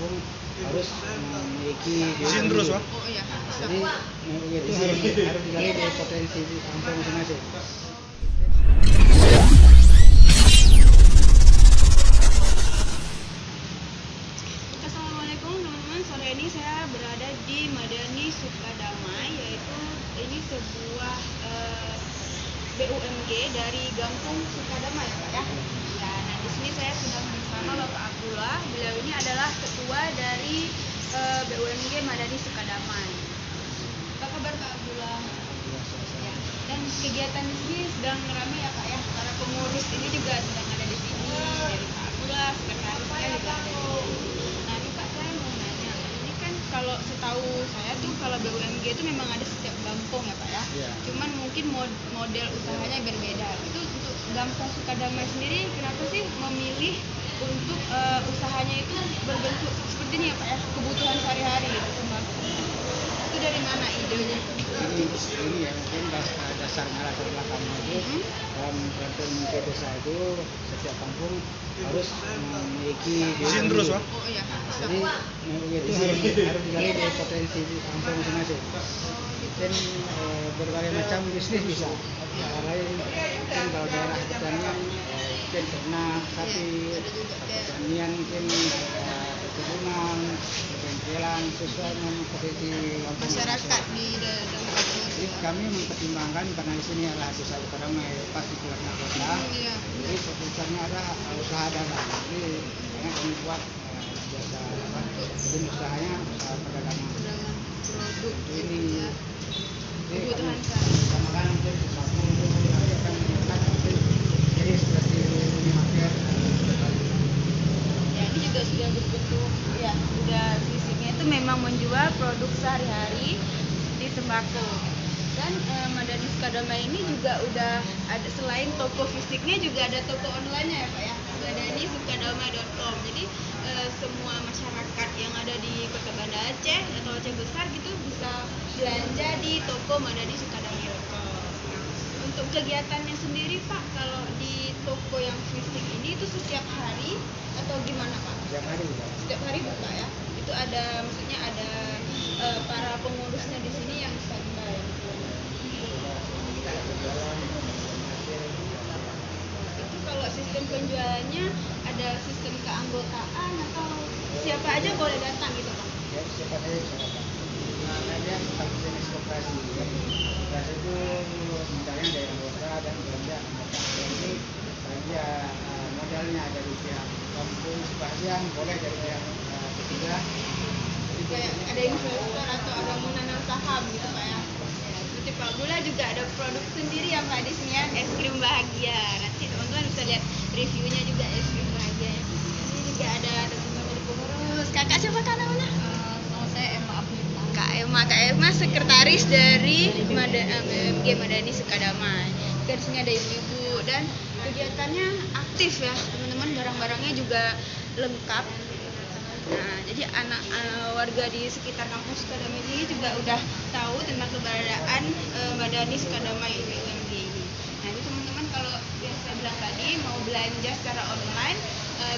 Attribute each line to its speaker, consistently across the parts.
Speaker 1: kampung harus memiliki
Speaker 2: izin terus, Pak.
Speaker 3: Oh iya.
Speaker 1: Jadi itu harus digali dari potensi kampung masing-masing.
Speaker 3: Assalamualaikum teman-teman, sore ini saya berada di Madani Sukadamai, yaitu ini sebuah BUMG dari Gampung Sukadamai, ya Pak ya. Ya, nah di sini saya sudah bersama Bapak Abdullah. Beliau ini adalah ketua dari BUMG Madani Sukadamai. Apa kabar Pak Abdullah? Ya. Dan kegiatan di sini sedang ramai ya Pak ya. Para pengurus ini juga sedang ada di sini, dari Pak Abdullah, sekretarisnya juga ada di sini. Nah ini Pak, saya mau nanya, ini kan kalau setahu saya tuh kalau BUMG itu memang ada setiap kampung ya Pak ya.
Speaker 1: Iya.
Speaker 3: Cuman mungkin model usahanya berbeda. Itu untuk Gampung Sukadamai sendiri kenapa sih memilih untuk usahanya itu berbentuk seperti ini ya Pak ya, kebutuhan sehari-hari gitu sembako. Itu dari mana idenya?
Speaker 1: Ini ya mungkin dasarnya latar belakangnya itu dalam kampung ke desa itu setiap kampung harus memiliki
Speaker 2: Izin terus, Pak.
Speaker 3: Oh iya.
Speaker 1: Jadi itu harus digali dari potensi kampung masing-masing. Dan berbagai macam bisnis bisa. Lain mungkin kalau daerah pertanian mungkin ternak, sapi, pertanian mungkin perkebunan, bengkelan sesuai dengan potensi kampung
Speaker 3: Masyarakat di dalam kampung.
Speaker 1: Jadi kami mempertimbangkan karena di sini adalah desa Sukadamai pas di pelaksanaan kota.
Speaker 3: Iya.
Speaker 1: Jadi fokusnya ada usaha dagang. Jadi makanya kami buat jasa jadi usahanya usaha perdagangan.
Speaker 3: Perdagangan produk
Speaker 1: Ini
Speaker 3: kebutuhan sehari.
Speaker 1: sama kan mungkin satu itu nanti akan meningkat mungkin jadi seperti minimarket.
Speaker 3: Ya ini juga sudah berbentuk ya, sudah fisiknya itu memang menjual produk sehari-hari di sembako. Dan Madani Sukadamai ini juga udah ada, selain toko fisiknya juga ada toko online-nya ya Pak ya, madanisukadamai.com. Jadi semua masyarakat yang ada di Kota Banda Aceh atau Aceh Besar gitu bisa belanja di toko madanisukadamai.com. Untuk kegiatannya sendiri Pak, kalau di toko yang fisik ini itu setiap hari atau gimana Pak?
Speaker 1: Setiap hari juga.
Speaker 3: Setiap hari buka ya? Itu ada, maksudnya ada para pengurusnya di sini yang standby. Itu kalau sistem penjualannya ada sistem keanggotaan atau siapa aja boleh datang gitu Pak?
Speaker 1: Ya siapa saja bisa datang. Karena dia satu jenis koperasi. Koperasi itu modalnya dari anggota dan belanja anggota. Jadi belanja modalnya dari pihak kampung sebagian boleh dari pihak ketiga. Jadi
Speaker 3: Kayak ada investor atau ada mau menanam saham gitu Pak ya? Seperti Pak Abdullah juga ada produk sendiri ya Pak di sini ya, es krim bahagia. Nanti teman-teman bisa lihat reviewnya juga es krim bahagia ya. Ini juga ada teman-teman dari pengurus. Kakak siapa kak namanya? Nama saya Emma Afrita. Kak Emma sekretaris dari BUMG Madani Sukadamai. Di sini ada ibu-ibu dan kegiatannya aktif ya teman-teman, barang-barangnya juga lengkap. Nah, jadi anak warga di sekitar kampung Sukadamai ini juga udah tahu tentang keberadaan Madani Sukadamai BUMG ini. Nah, ini teman-teman kalau yang saya bilang tadi mau belanja secara online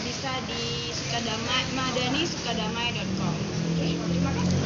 Speaker 3: bisa di Sukadamai madanisukadamai.com. Oke, terima kasih.